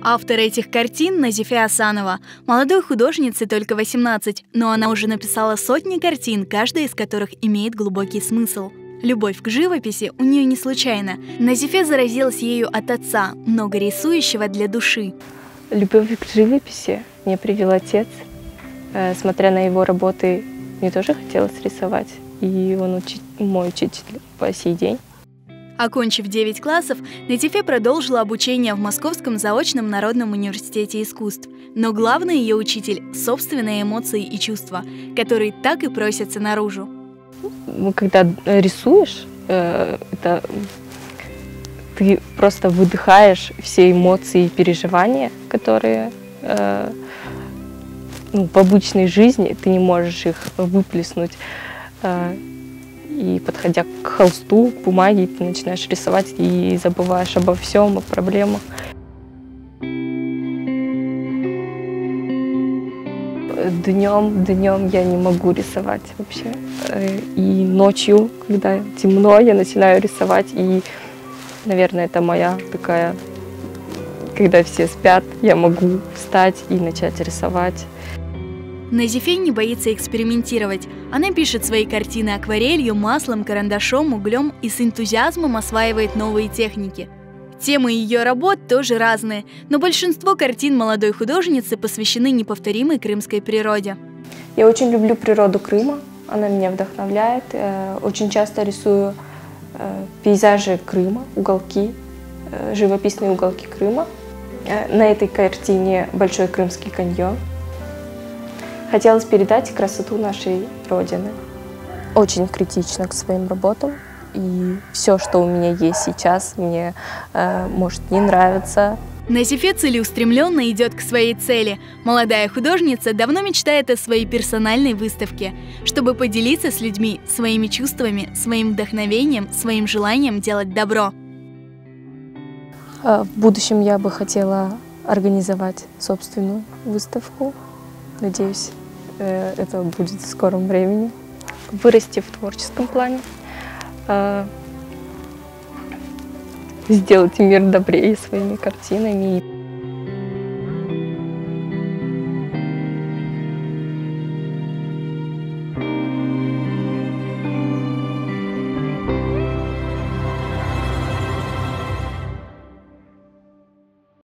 Автор этих картин Назифе Асанова. Молодой художнице только 18, но она уже написала сотни картин, каждая из которых имеет глубокий смысл. Любовь к живописи у нее не случайна. Назифе заразилась ею от отца, много рисующего для души. Любовь к живописи мне привил отец. Смотря на его работы, мне тоже хотелось рисовать. И он мой учитель по сей день. Окончив 9 классов, Назифе продолжила обучение в Московском заочном народном университете искусств. Но главный ее учитель – собственные эмоции и чувства, которые так и просятся наружу. Когда рисуешь, ты просто выдыхаешь все эмоции и переживания, которые в обычной жизни ты не можешь их выплеснуть. И подходя к холсту, к бумаге, ты начинаешь рисовать и забываешь обо всем, о проблемах. Днем я не могу рисовать вообще. И ночью, когда темно, я начинаю рисовать. И, наверное, это моя такая, когда все спят, я могу встать и начать рисовать. Назифе не боится экспериментировать. Она пишет свои картины акварелью, маслом, карандашом, углем и с энтузиазмом осваивает новые техники. Темы ее работ тоже разные, но большинство картин молодой художницы посвящены неповторимой крымской природе. Я очень люблю природу Крыма, она меня вдохновляет. Очень часто рисую пейзажи Крыма, уголки, живописные уголки Крыма. На этой картине Большой Крымский каньон. Хотелось передать красоту нашей Родины. Очень критично к своим работам. И все, что у меня есть сейчас, мне может не нравиться. Назифе целеустремленно идет к своей цели. Молодая художница давно мечтает о своей персональной выставке, чтобы поделиться с людьми своими чувствами, своим вдохновением, своим желанием делать добро. В будущем я бы хотела организовать собственную выставку. Надеюсь, это будет в скором времени. Вырасти в творческом плане. Сделать мир добрее своими картинами.